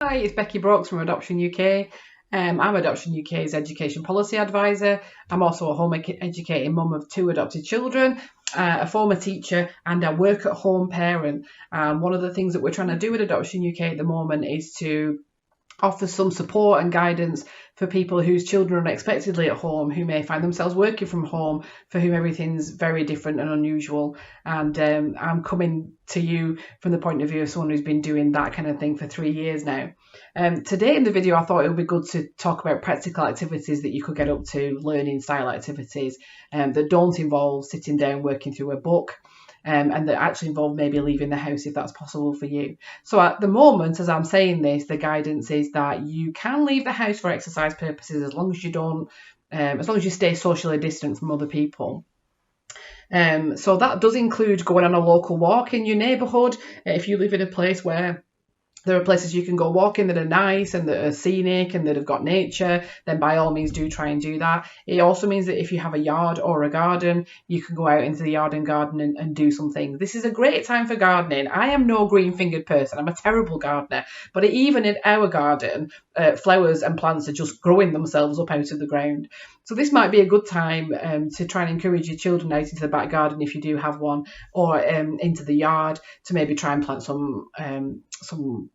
Hi, it's Becky Brookes from Adoption UK. I'm Adoption UK's Education Policy Advisor. I'm also a home educating mum of 2 adopted children, a former teacher, and a work at home parent. One of the things that we're trying to do at Adoption UK at the moment is to offer some support and guidance for people whose children are unexpectedly at home, who may find themselves working from home, for whom everything's very different and unusual. And I'm coming to you from the point of view of someone who's been doing that kind of thing for 3 years now. Today in the video, I thought it would be good to talk about practical activities that you could get up to, learning style activities that don't involve sitting down working through a book. And that actually involve maybe leaving the house if that's possible for you. So at the moment, as I'm saying this, the guidance is that you can leave the house for exercise purposes as long as you don't, as long as you stay socially distant from other people. So that does include going on a local walk in your neighbourhood. If you live in a place where there are places you can go walking that are nice and that are scenic and that have got nature, then by all means do try and do that. It also means that if you have a yard or a garden, you can go out into the yard and garden and do some things. This is a great time for gardening. I am no green-fingered person. I'm a terrible gardener. But even in our garden, flowers and plants are just growing themselves up out of the ground. So this might be a good time to try and encourage your children out into the back garden if you do have one, or into the yard to maybe try and plant some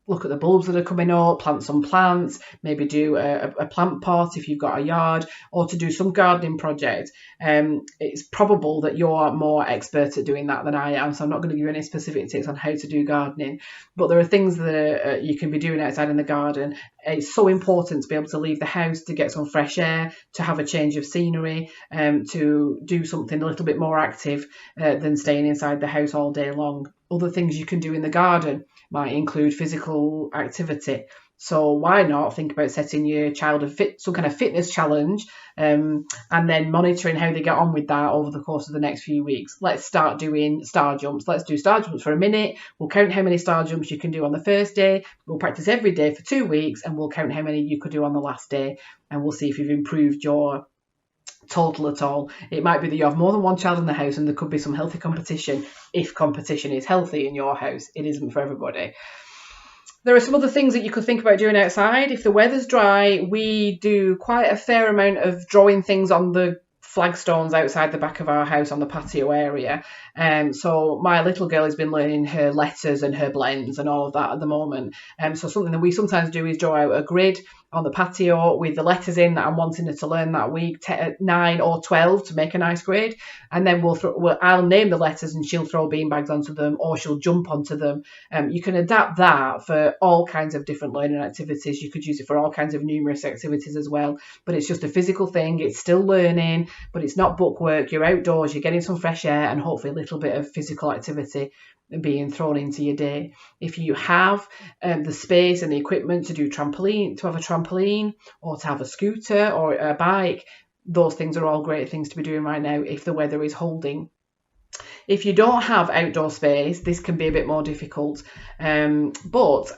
look at the bulbs that are coming up, plant some plants, maybe do a plant pot if you've got a yard, or to do some gardening project. It's probable that you're more expert at doing that than I am, so I'm not going to give you any specific tips on how to do gardening, but there are things that you can be doing outside in the garden. It's so important to be able to leave the house, to get some fresh air, to have a change of scenery, to do something a little bit more active than staying inside the house all day long. Other things you can do in the garden might include physical activity. So why not think about setting your child some kind of fitness challenge and then monitoring how they get on with that over the course of the next few weeks. Let's start doing star jumps. Let's do star jumps for a minute. We'll count how many star jumps you can do on the first day. We'll practice every day for 2 weeks and we'll count how many you could do on the last day. And we'll see if you've improved your total at all. It might be that you have more than one child in the house and there could be some healthy competition if competition is healthy in your house. It isn't for everybody. There are some other things that you could think about doing outside. If the weather's dry, we do quite a fair amount of drawing things on the flagstones outside the back of our house on the patio area. So my little girl has been learning her letters and her blends and all of that at the moment. So something that we sometimes do is draw out a grid on the patio with the letters in that I'm wanting her to learn that week, 9 or 12 to make a nice grid. And then I'll name the letters and she'll throw beanbags onto them or she'll jump onto them. You can adapt that for all kinds of different learning activities. You could use it for all kinds of numerous activities as well. But it's just a physical thing. It's still learning, but it's not book work. You're outdoors, you're getting some fresh air and hopefully a little bit of physical activity being thrown into your day. If you have the space and the equipment to have a trampoline or to have a scooter or a bike, those things are all great things to be doing right now if the weather is holding. If you don't have outdoor space, this can be a bit more difficult, but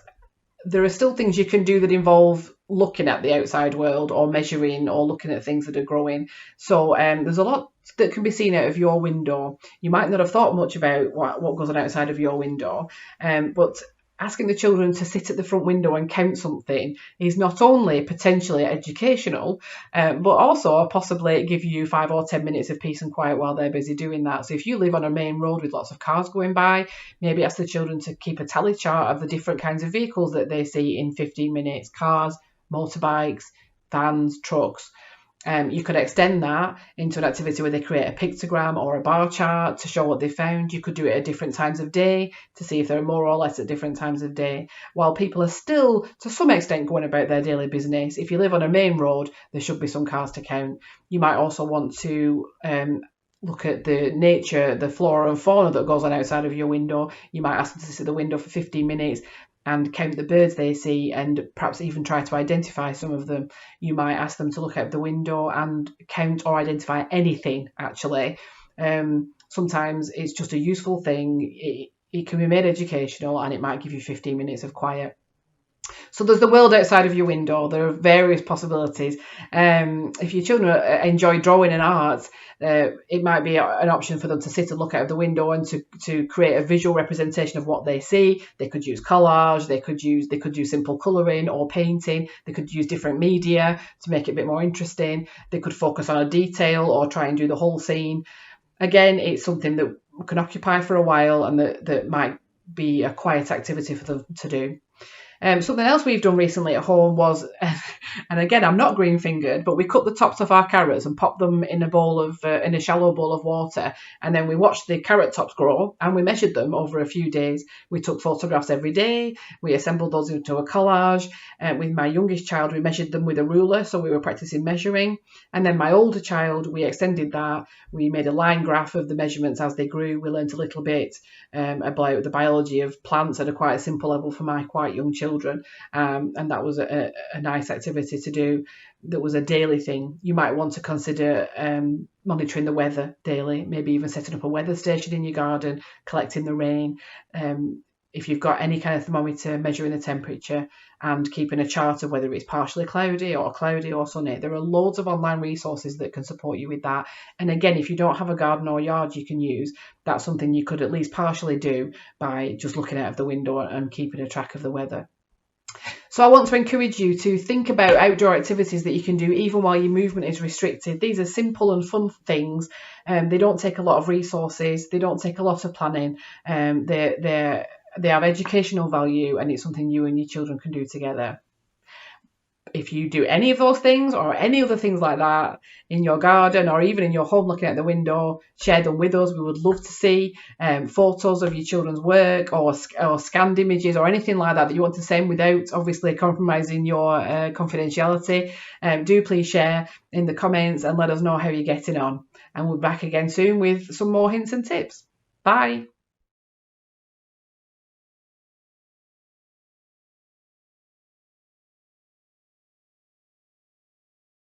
there are still things you can do that involve looking at the outside world or measuring or looking at things that are growing. So there's a lot that can be seen out of your window. You might not have thought much about what goes on outside of your window, but asking the children to sit at the front window and count something is not only potentially educational, but also possibly give you 5 or 10 minutes of peace and quiet while they're busy doing that. So if you live on a main road with lots of cars going by, maybe ask the children to keep a tally chart of the different kinds of vehicles that they see in 15 minutes, cars, motorbikes, vans, trucks. You could extend that into an activity where they create a pictogram or a bar chart to show what they found. You could do it at different times of day to see if there are more or less at different times of day. While people are still, to some extent, going about their daily business, if you live on a main road, there should be some cars to count. You might also want to look at the nature, the flora and fauna that goes on outside of your window. You might ask them to sit at the window for 15 minutes and count the birds they see and perhaps even try to identify some of them. You might ask them to look out the window and count or identify anything, actually. Sometimes it's just a useful thing. It can be made educational and it might give you 15 minutes of quiet. So there's the world outside of your window. There are various possibilities. If your children enjoy drawing and art, it might be an option for them to sit and look out of the window and to create a visual representation of what they see. They could use collage, they could use simple colouring or painting, they could use different media to make it a bit more interesting. They could focus on a detail or try and do the whole scene. Again, it's something that can occupy for a while and that might be a quiet activity for them to do. Something else we've done recently at home was, and again, I'm not green fingered, but we cut the tops off our carrots and popped them in a shallow bowl of water, and then we watched the carrot tops grow and we measured them over a few days. We took photographs every day. We assembled those into a collage. With my youngest child, we measured them with a ruler, so we were practicing measuring. And then my older child, we extended that. We made a line graph of the measurements as they grew. We learned a little bit about the biology of plants at a quite simple level for my quite young children, and that was a nice activity to do. That was a daily thing. You might want to consider monitoring the weather daily, maybe even setting up a weather station in your garden, collecting the rain. If you've got any kind of thermometer, measuring the temperature and keeping a chart of whether it's partially cloudy or sunny. There are loads of online resources that can support you with that. And again, if you don't have a garden or yard you can use, that's something you could at least partially do by just looking out of the window and keeping a track of the weather. So I want to encourage you to think about outdoor activities that you can do even while your movement is restricted. These are simple and fun things. They don't take a lot of resources. They don't take a lot of planning. They have educational value, and it's something you and your children can do together. If you do any of those things or any other things like that in your garden or even in your home looking out the window, share them with us. We would love to see photos of your children's work or scanned images or anything like that you want to send without obviously compromising your confidentiality. Do please share in the comments and let us know how you're getting on. And we'll be back again soon with some more hints and tips. Bye.